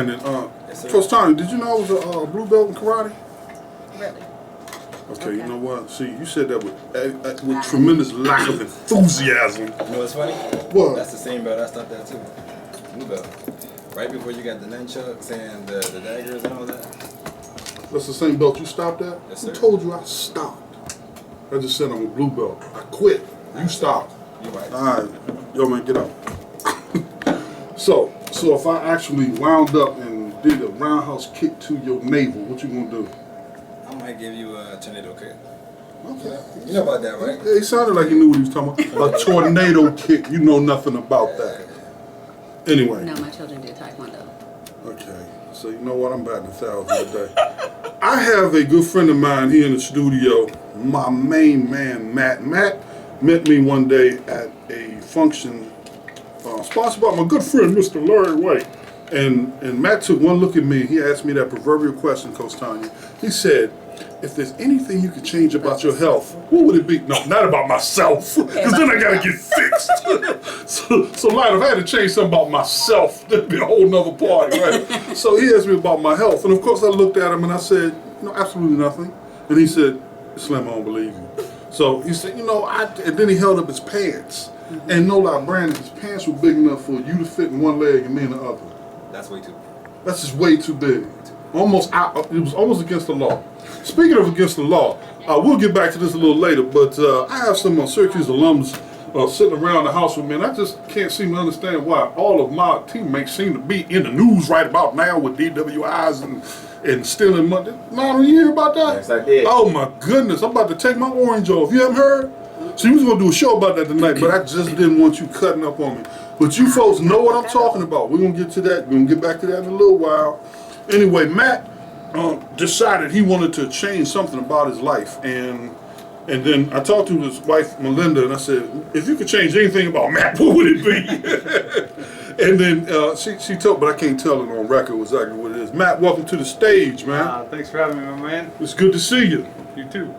Brandon. Yes, sir. Coach Tony, did you know I was a blue belt in karate? Really? Okay, you know what? See, you said that with tremendous lack of enthusiasm. You know what's funny? What? That's the same belt I stopped at too. Blue belt. Right before you got the nunchucks and the daggers and all that. That's the same belt you stopped at? Yes, sir. Who told you I stopped? I just said I'm a blue belt. I quit. You stopped. You right. All right. Yo, man, get up. So if I actually wound up and did a roundhouse kick to your navel, what you gonna do? I might give you a tornado kick. Okay. You know about that, right? It sounded like he knew what he was talking about. A tornado kick. You know nothing about that. Anyway. No, my children do Taekwondo. Okay. So you know what? I'm batting 1,000 today. I have a good friend of mine here in the studio, my main man, Matt. Matt met me one day at a function sponsored by my good friend, Mr. Larry White. And Matt took one look at me. He asked me that proverbial question, Coach Tanya. He said, if there's anything you could change about your health, what would it be? No, not about myself, because then I gotta get fixed. so Lionel, if I had to change something about myself, that'd be a whole nother party, right? So he asked me about my health, and of course I looked at him and I said, absolutely nothing. And he said, Slim, I don't believe you. So he said, and then he held up his pants. Mm-hmm. And no lie, Brandon, his pants were big enough for you to fit in one leg and me in the other. That's way too big. That's just way too big. It was almost against the law. Speaking of against the law, we'll get back to this a little later, but I have some Syracuse alums sitting around the house with me, and I just can't seem to understand why all of my teammates seem to be in the news right about now with DWIs and stealing money. Lionel, you hear about that? Yes, I did. Oh my goodness, I'm about to take my orange off. You haven't heard? So we was going to do a show about that tonight, but I just didn't want you cutting up on me. But you folks know what I'm talking about. We're going to get to that. We're going to get back to that in a little while. Anyway, Matt decided he wanted to change something about his life. And then I talked to his wife, Melinda, and I said, if you could change anything about Matt, what would it be? And then she told, but I can't tell it on record exactly what it is. Matt, welcome to the stage, man. Thanks for having me, my man. It's good to see you. You too.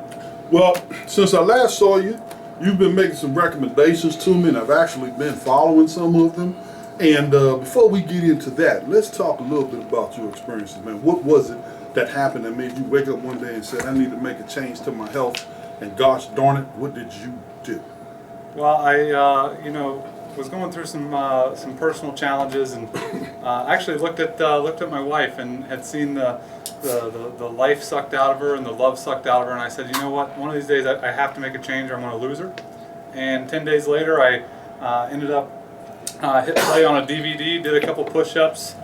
Well, since I last saw you, you've been making some recommendations to me, and I've actually been following some of them. And before we get into that, let's talk a little bit about your experiences, man. What was it that happened that made you wake up one day and said, I need to make a change to my health, and gosh darn it, what did you do? Well, I was going through some personal challenges, and actually looked at my wife and had seen the life sucked out of her and the love sucked out of her, and I said, you know what, one of these days I have to make a change or I'm going to lose her. And 10 days later I ended up hit play on a DVD, did a couple push-ups,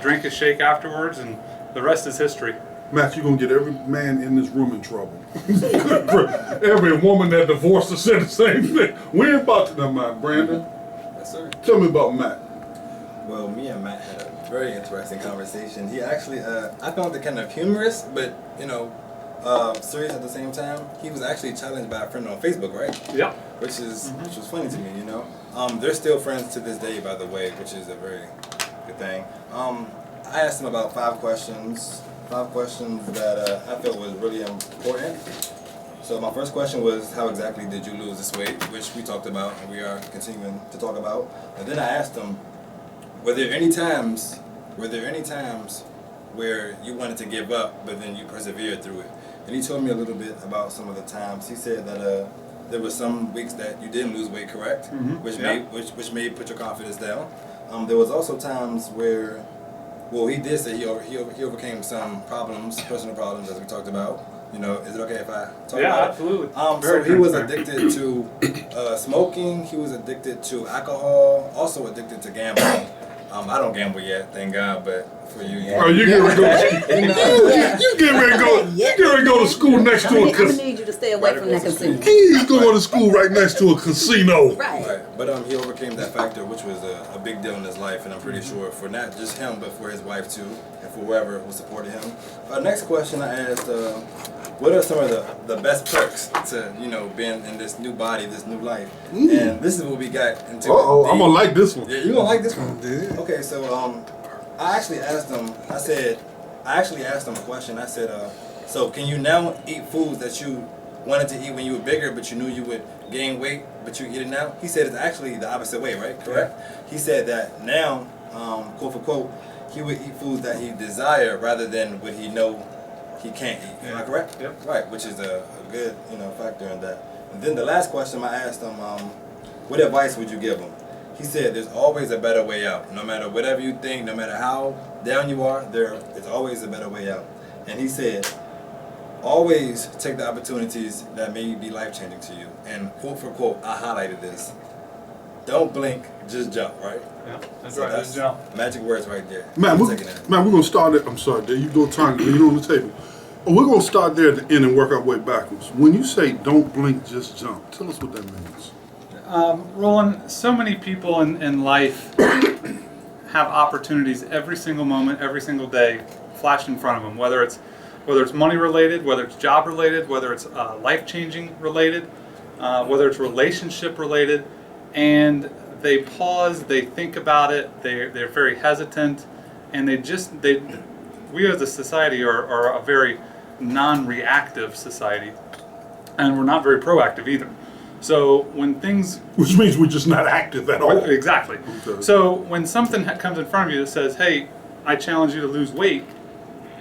drank a shake afterwards, and the rest is history. Matt, you're going to get every man in this room in trouble. Every woman that divorced us said the same thing. We ain't about to know, Brandon. Yes, sir. Tell me about Matt. Well, me and Matt had a very interesting conversation. He actually, I found it kind of humorous, but, serious at the same time. He was actually challenged by a friend on Facebook, right? Yeah. Which was funny to me, They're still friends to this day, by the way, which is a very good thing. I asked him about 5 questions that I felt was really important. So my first question was, how exactly did you lose this weight, which we talked about and we are continuing to talk about. And then I asked him, were there any times where you wanted to give up, but then you persevered through it? And he told me a little bit about some of the times. He said that there were some weeks that you didn't lose weight, correct? Mm-hmm. Which may put your confidence down. There was also times where, well, he did say he overcame some problems, personal problems, as we talked about. Is it okay if I talk about it? Yeah, absolutely. So he was addicted to smoking. He was addicted to alcohol. Also addicted to gambling. I don't gamble yet, thank God, but for you, yeah. Oh, you get ready to go. You get ready to go to school next to a casino. I'm gonna need you to stay away from that casino. He's going to school right next to a casino. Right. But he overcame that factor, which was a big deal in his life, and I'm pretty sure for not just him, but for his wife too, and for whoever who supported him. Next question I asked, what are some of the best perks to being in this new body, this new life? And this is what we got into. I'm gonna like this one. Yeah, you gonna like this one? Yeah. Okay, so I actually asked him a question. I said, so can you now eat foods that you wanted to eat when you were bigger, but you knew you would gain weight, but you eat it now? He said it's actually the opposite way, right? Correct? Yeah. He said that now, quote for quote, he would eat foods that he desired rather than what he know he can't eat. Am I correct? Yep. Right, which is a good factor in that. And then the last question I asked him, what advice would you give him? He said there's always a better way out. No matter whatever you think, no matter how down you are, there is always a better way out. And he said, always take the opportunities that may be life-changing to you. And quote for quote, I highlighted this. Don't blink, just jump, right? Yeah, that's So right. Just jump. magic words right there. Man, I'm taking that. we're going to start at, I'm sorry, there you go, Tony, you're on the table. We're going to start there at the end and work our way backwards. When you say don't blink, just jump, tell us what that means. Roland, so many people in life have opportunities every single moment, every single day, flashed in front of them. Whether it's money related, whether it's job related, whether it's life changing related, whether it's relationship related, and they pause, they think about it, they're very hesitant, and we as a society are a very non-reactive society, and we're not very proactive either. So when things... Which means we're just not active at all. Exactly. Okay. So when something comes in front of you that says, hey, I challenge you to lose weight,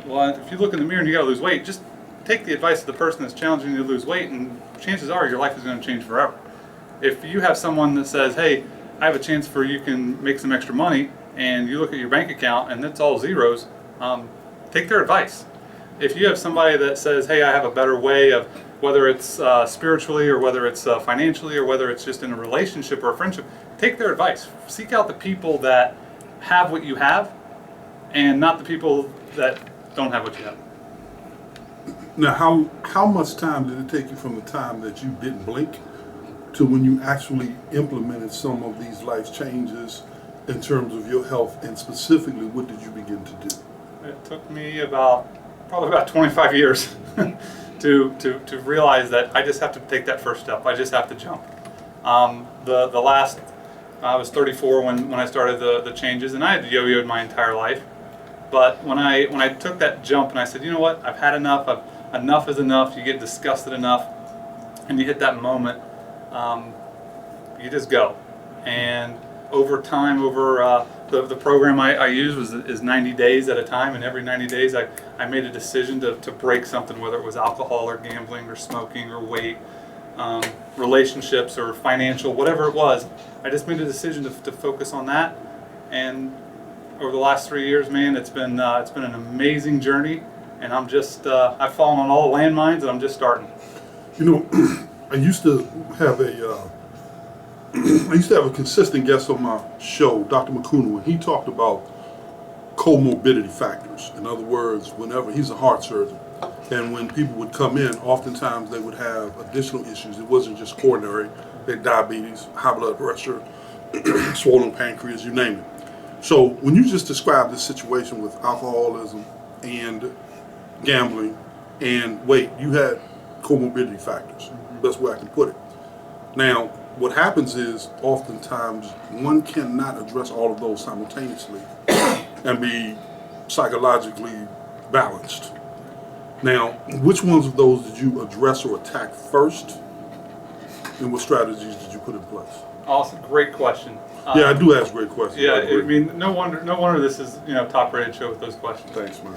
well, if you look in the mirror and you gotta lose weight, just take the advice of the person that's challenging you to lose weight, and chances are your life is gonna change forever. If you have someone that says, hey, I have a chance for you can make some extra money, and you look at your bank account and it's all zeros, take their advice. If you have somebody that says, hey, I have a better way of, whether it's spiritually or whether it's financially or whether it's just in a relationship or a friendship, take their advice. Seek out the people that have what you have and not the people that don't have what you have. Now, how much time did it take you from the time that you didn't blink to when you actually implemented some of these life changes in terms of your health, and specifically, what did you begin to do? It took me probably about 25 years to realize that I just have to take that first step. I just have to jump. The last, I was 34 when I started the changes, and I had yo-yoed my entire life. But when I took that jump and I said, you know what, I've had enough. Enough is enough. You get disgusted enough, and you hit that moment. You just go. And over time, the program I use is 90 days at a time, and every 90 days I made a decision to break something, whether it was alcohol or gambling or smoking or weight, relationships or financial, whatever it was. I just made a decision to focus on that, and over the last 3 years, man, it's been an amazing journey, and I'm just I've fallen on all the landmines, and I'm just starting. You know, I used to have a consistent guest on my show, Dr. McCuna, and he talked about comorbidity factors. In other words, whenever he's a heart surgeon, and when people would come in, oftentimes they would have additional issues. It wasn't just coronary, they had diabetes, high blood pressure, swollen pancreas, you name it. So when you just described this situation with alcoholism and gambling and weight, you had comorbidity factors. Best way I can put it. Now, what happens is oftentimes one cannot address all of those simultaneously and be psychologically balanced. Now, which ones of those did you address or attack first, and what strategies did you put in place? Awesome, great question. Yeah, I do ask great questions. Yeah, I mean, no wonder this is top-rated show with those questions. Thanks, man.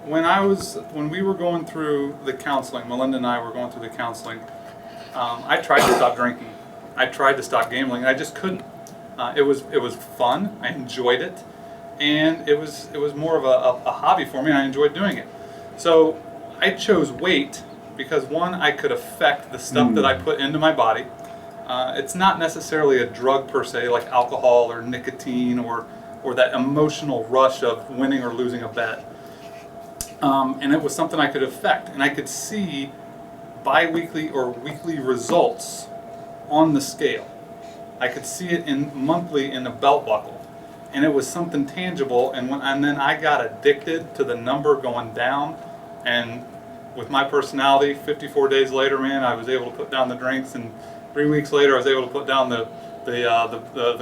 When we were going through the counseling, Melinda and I were going through the counseling. I tried to stop drinking. I tried to stop gambling. I just couldn't. It was fun. I enjoyed it, and it was more of a hobby for me. And I enjoyed doing it. So I chose weight because, one, I could affect the stuff that I put into my body. It's not necessarily a drug per se, like alcohol or nicotine or that emotional rush of winning or losing a bet. And it was something I could affect, and I could see bi-weekly or weekly results on the scale. I could see it monthly in a belt buckle, and it was something tangible. And then I got addicted to the number going down, and with my personality, 54 days later, man, I was able to put down the drinks, and 3 weeks later, I was able to put down the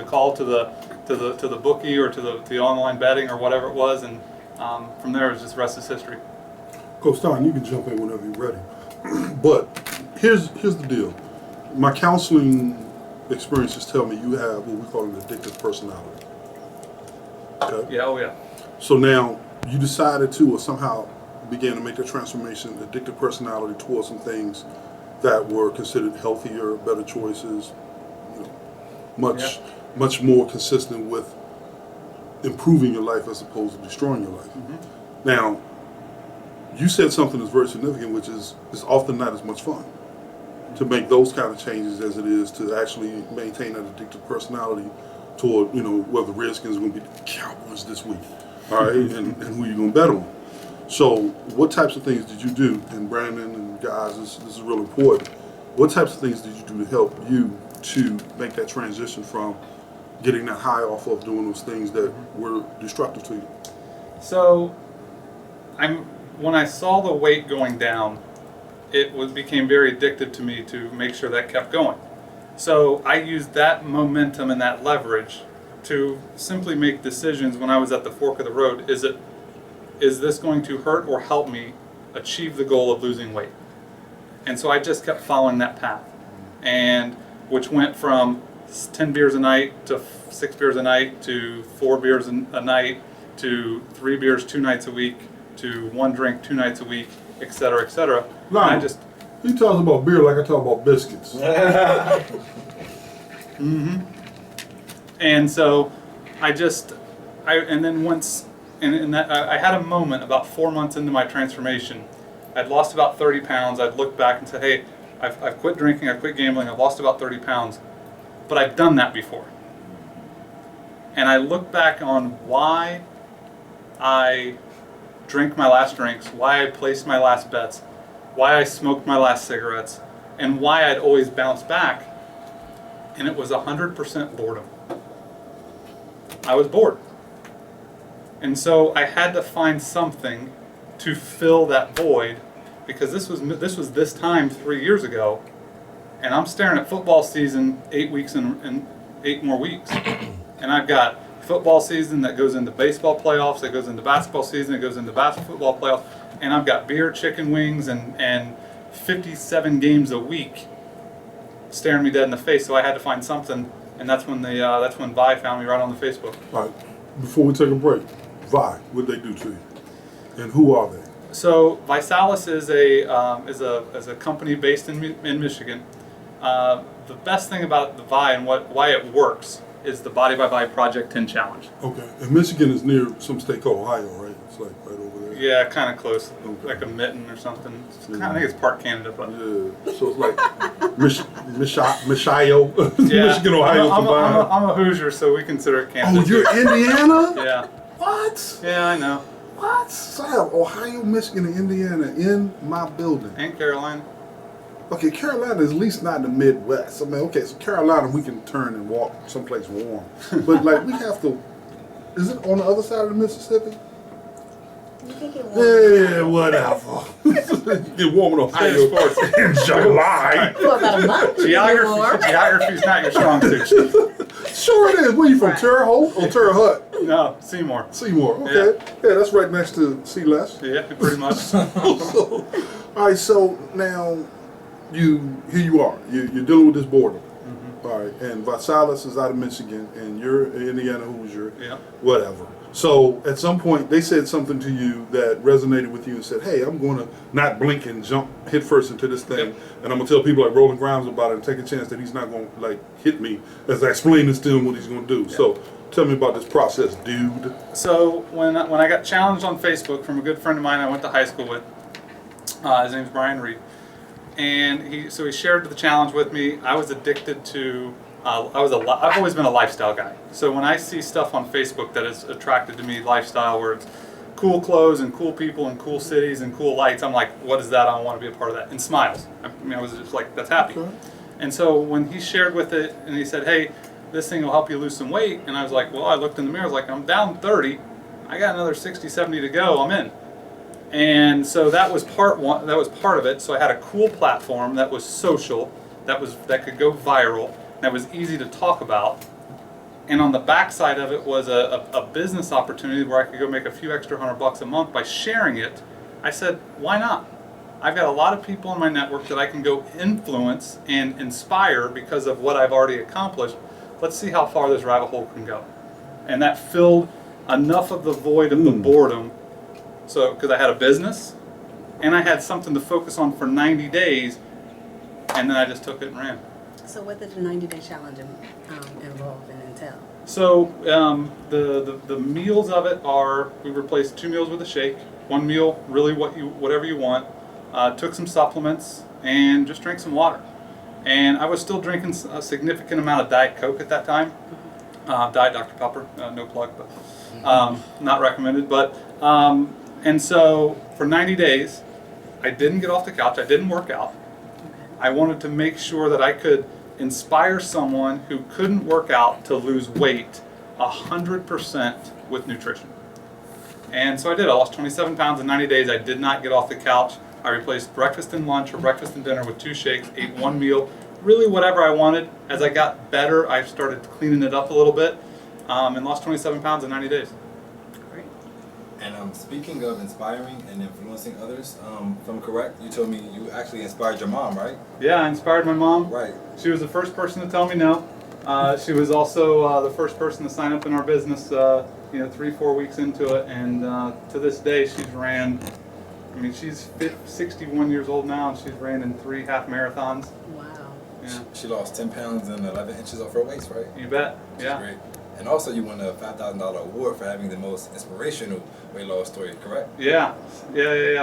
call to the bookie or to the online betting or whatever it was, and from there, it was just rest is history. Coach Stein, you can jump in whenever you're ready. But here's the deal. My counseling experiences tell me you have what we call an addictive personality. Okay. Yeah, oh yeah. So now you decided to, or somehow began to make a transformation, addictive personality towards some things that were considered healthier, better choices, you know, much more consistent with improving your life as opposed to destroying your life. Mm-hmm. Now, you said something that's very significant, which is it's often not as much fun to make those kind of changes as it is to actually maintain that addictive personality toward, you know, whether the Redskins are going to be the Cowboys this week, all right, and who you're going to bet on. So what types of things did you do? And Brandon and guys, this is real important. What types of things did you do to help you to make that transition from getting that high off of doing those things that were destructive to you? So, when I saw the weight going down, became very addictive to me to make sure that kept going. So I used that momentum and that leverage to simply make decisions when I was at the fork of the road. Is this going to hurt or help me achieve the goal of losing weight? And so I just kept following that path, and which went from 10 beers a night to 6 beers a night to 4 beers a night to 3 beers 2 nights a week to 1 drink 2 nights a week, et cetera, et cetera. No, And I just he talks about beer like I talk about biscuits. Mm-hmm. And so I had a moment about 4 months into my transformation. I'd lost about 30 pounds. I'd looked back and said, hey, I've quit drinking, I've quit gambling, I've lost about 30 pounds. But I've done that before. And I look back on why I drank my last drinks, why I placed my last bets, why I smoked my last cigarettes, and why I'd always bounced back. And it was 100% boredom. I was bored. And so I had to find something to fill that void, because this was this time 3 years ago, and I'm staring at football season 8 weeks and 8 more weeks. And I've got football season that goes into baseball playoffs, that goes into basketball season, that goes into basketball playoffs, and I've got beer, chicken wings, and 57 games a week staring me dead in the face. So I had to find something, and that's when Vi found me right on the Facebook. All right, before we take a break, Vi, what did they do to you? And who are they? So Visalis is a company based in Michigan. The best thing about the Vi and why it works is the Body by Vi Project 10 Challenge. Okay, and Michigan is near some state called Ohio, right? It's like right over there. Yeah, kind of close, Okay. like a mitten or something. I think it's part Canada, but Yeah, so it's like Michio, yeah. Michigan, Ohio combined. I'm a Hoosier, so we consider it Canada. Oh, you're Indiana? Yeah. What? Yeah, I know. What? So I have Ohio, Michigan, and Indiana in my building. And Carolina. Okay, Carolina is at least not in the Midwest. I mean, okay, so Carolina we can turn and walk someplace warm. But like we have to, is it on the other side of the Mississippi? You think it was? Yeah, whatever. Get warm in Ohio in July. For about a month. Geography's not your strong suit. Sure it is. Where you from, Terre Haute or Terre Haute? No, Seymour. Seymour, okay. Yeah, that's right next to Sea Les. Yeah, pretty much. So, all right, so now here you are. You're dealing with this boredom. Mm-hmm. All right, and Visalis is out of Michigan, and you're an Indiana Hoosier. Yeah. Whatever. So at some point, they said something to you that resonated with you and said, hey, I'm going to not blink and jump headfirst into this thing. Yep. And I'm going to tell people like Roland Grimes about it and take a chance that he's not going to like hit me as I explain this to him what he's going to do. Yeah. So tell me about this process, dude. So when I got challenged on Facebook from a good friend of mine I went to high school with, his name's Brian Reed, and he shared the challenge with me. I was addicted to. I've always been a lifestyle guy. So when I see stuff on Facebook that is attracted to me, lifestyle, where it's cool clothes and cool people and cool cities and cool lights, I'm like, what is that? I want to be a part of that. And smiles. I mean, I was just like, that's happy. Okay. And so when he shared with it and he said, hey, this thing will help you lose some weight. And I was like, well, I looked in the mirror, I was like, I'm down 30. I got another 60, 70 to go. I'm in. And so that was part one. That was part of it. So I had a cool platform that was social, that could go viral, that was easy to talk about. And on the backside of it was a business opportunity where I could go make a few extra $100 a month by sharing it. I said, why not? I've got a lot of people in my network that I can go influence and inspire because of what I've already accomplished. Let's see how far this rabbit hole can go. And that filled enough of the void of the boredom. So, because I had a business, and I had something to focus on for 90 days, and then I just took it and ran. So what did the 90-day challenge involve and entail? So the meals of it are, we replaced 2 meals with a shake. 1 meal, really whatever you want. Took some supplements and just drank some water. And I was still drinking a significant amount of Diet Coke at that time. Diet Dr. Pepper, no plug, but not recommended. But and so for 90 days, I didn't get off the couch. I didn't work out. I wanted to make sure that I could inspire someone who couldn't work out to lose weight 100% with nutrition. And so I did. I lost 27 pounds in 90 days. I did not get off the couch. I replaced breakfast and lunch or breakfast and dinner with 2 shakes, ate 1 meal, really whatever I wanted. As I got better, I started cleaning it up a little bit and lost 27 pounds in 90 days. Great. And speaking of inspiring and influencing others, if I'm correct, you told me you actually inspired your mom, right? Yeah, I inspired my mom. Right. She was the first person to tell me no. She was also the first person to sign up in our business, 3-4 weeks into it. And to this day, she's ran, she's 61 years old now, and she's ran in 3 half marathons. Wow. Yeah. She lost 10 pounds and 11 inches off her waist, right? You bet. Which Yeah. is great. And also you won a $5,000 award for having the most inspirational weight loss story, correct? Yeah.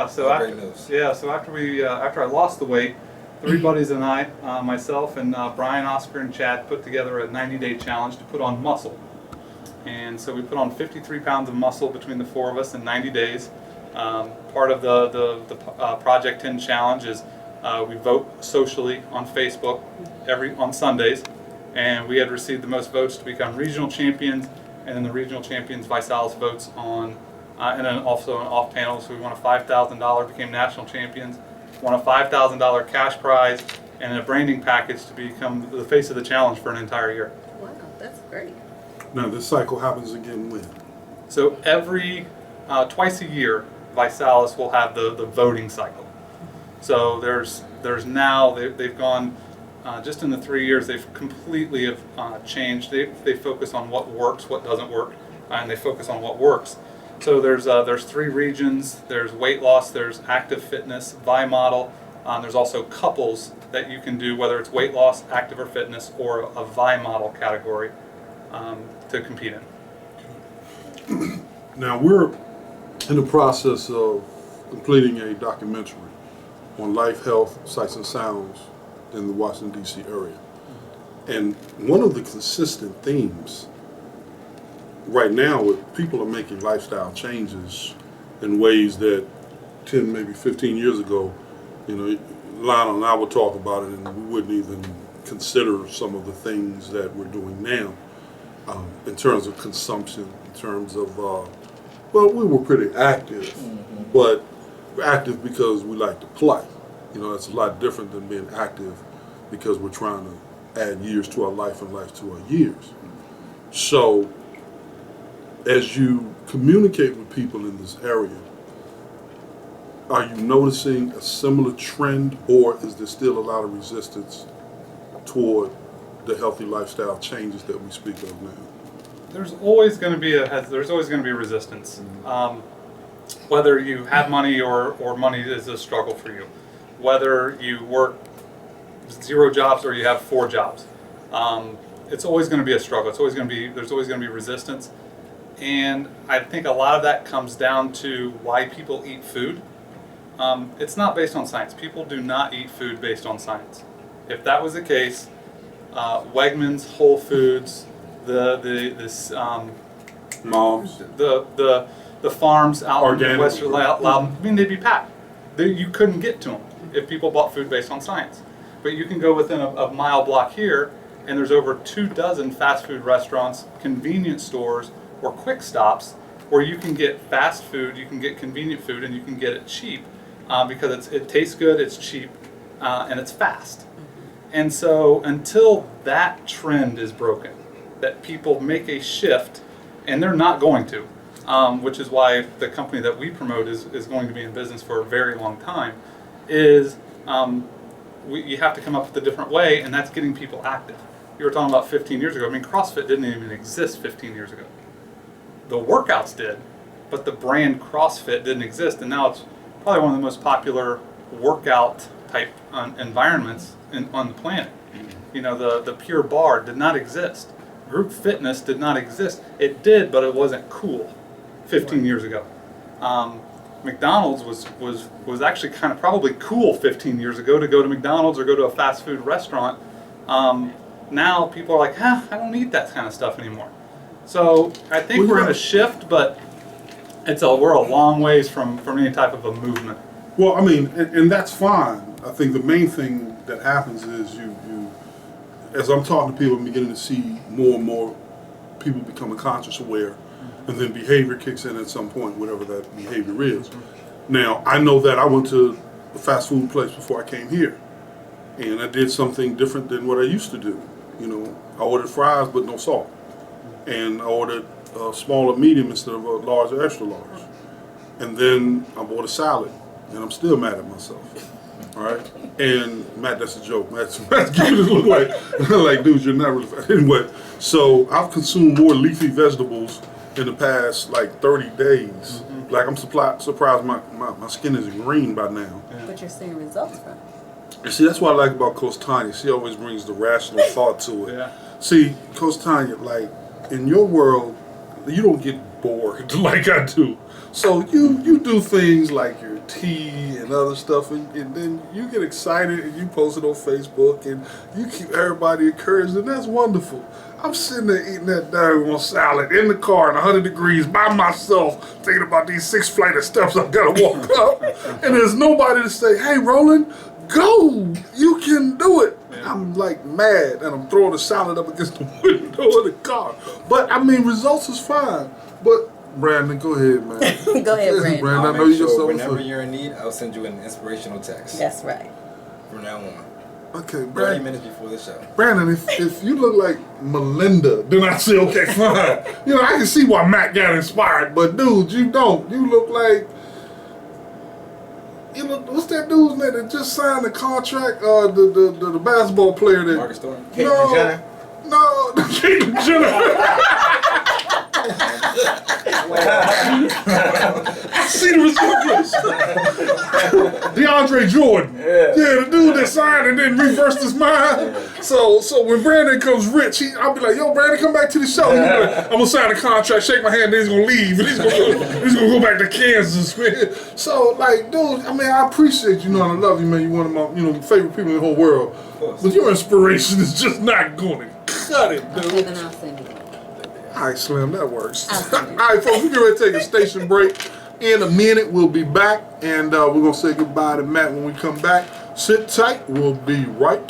So Oh, great news. So after I lost the weight, 3 buddies and I, myself and Brian, Oscar, and Chad put together a 90-day challenge to put on muscle. And so we put on 53 pounds of muscle between the 4 of us in 90 days. Part of the Project 10 challenge is we vote socially on Facebook on Sundays, and we had received the most votes to become regional champions, and then the regional champions Visalis votes on, and then also an off panel. So we won a $5,000, became national champions, won a $5,000 cash prize, and a branding package to become the face of the challenge for an entire year. Wow, that's great. Now this cycle happens again when? So twice a year, Visalis will have the voting cycle. So there's now they've gone just in the 3 years they've completely changed. They focus on what works, what doesn't work, and they focus on what works. So there's 3 regions. There's weight loss, there's active fitness, Vi model. There's also couples that you can do, whether it's weight loss, active or fitness, or a Vi model category to compete in. Now we're in the process of completing a documentary on life, health, sights and sounds in the Washington, D.C. area. And one of the consistent themes right now is people are making lifestyle changes in ways that 10, maybe 15 years ago, Lionel and I would talk about it and we wouldn't even consider some of the things that we're doing now in terms of consumption, in terms of, we were pretty active, but we're active because we like to play. It's a lot different than being active because we're trying to add years to our life and life to our years. So as you communicate with people in this area, are you noticing a similar trend, or is there still a lot of resistance toward the healthy lifestyle changes that we speak of now? There's always going to be resistance. Whether you have money or money is a struggle for you. Whether you work 0 jobs or you have 4 jobs, it's always going to be a struggle. There's always going to be resistance, and I think a lot of that comes down to why people eat food. It's not based on science. People do not eat food based on science. If that was the case, Wegmans, Whole Foods, Moms, the farms out Organic. in Western Loudon, they'd be packed. You couldn't get to them if people bought food based on science. But you can go within a mile block here, and there's over 24 fast food restaurants, convenience stores, or quick stops where you can get fast food, you can get convenient food, and you can get it cheap because it tastes good, it's cheap, and it's fast. And so until that trend is broken, that people make a shift, and they're not going to, which is why the company that we promote is going to be in business for a very long time, is you have to come up with a different way, and that's getting people active. You were talking about 15 years ago. CrossFit didn't even exist 15 years ago. The workouts did, but the brand CrossFit didn't exist, and now it's probably one of the most popular workout type environments on the planet. You know, the Pure Barre did not exist. Group fitness did not exist. It did, but it wasn't cool 15 years ago. McDonald's was actually kind of probably cool 15 years ago to go to McDonald's or go to a fast food restaurant. Now people are like, I don't eat that kind of stuff anymore. So I think we're in a shift, but we're a long ways from any type of a movement. Well, I mean, and that's fine. I think the main thing that happens is you as I'm talking to people, I'm beginning to see more and more people becoming conscious aware, and then behavior kicks in at some point, whatever that behavior is. Now, I know that I went to a fast food place before I came here, and I did something different than what I used to do. You know, I ordered fries but no salt, and I ordered a small or medium instead of a large or extra large. And then I bought a salad, and I'm still mad at myself. All right, and Matt, that's a joke. Matt's giving this look like, dude, you're not really fat. Anyway, so I've consumed more leafy vegetables in the past like 30 days. Mm-hmm. Like I'm surprised my skin is green by now. Yeah. But you're seeing results from it. And see, that's what I like about Coach Tanya. She always brings the rational thought to it. Yeah. See, Coach Tanya, like in your world, you don't get bored like I do. So you do things like your tea and other stuff, and then you get excited and you post it on Facebook and you keep everybody encouraged, and that's wonderful. I'm sitting there eating that daggone salad in the car in 100 degrees by myself, thinking about these 6 flight of steps I gotta walk up, and there's nobody to say, hey Roland, go, you can do it. Yeah. I'm like mad, and I'm throwing the salad up against the window of the car. But I mean, results is fine. But Brandon, go ahead, man. Go ahead, Brandon. Brandon, I'll I know you make got sure something whenever to say. you're in need, I'll send you an inspirational text. That's right. From now on. Okay, 30 Brandon. minutes before the show. Brandon, if you look like Melinda, then I say, okay, fine. You know, I can see why Matt got inspired, but dude, you don't. You look like, you know, what's that dude's name that just signed the contract? The basketball player that. Marcus Thornton? No, Jenner? no, Caitlyn Jenner. I see the resemblance. DeAndre Jordan. Yeah, the dude that signed and then reversed his mind. So when Brandon comes rich, I'll be like, yo, Brandon, come back to the show. He'll be like, I'm gonna sign a contract, shake my hand, then he's gonna leave, and he's gonna go back to Kansas, man. So like, dude, I mean, I appreciate you, and I love you, man. You're one of my, favorite people in the whole world. But your inspiration is just not gonna cut it, dude. Okay, then I'll send you one. All right, Slim, that works. I'll send you. All right, folks, we're going to take a station break. In a minute, we'll be back, and we're going to say goodbye to Matt when we come back. Sit tight. We'll be right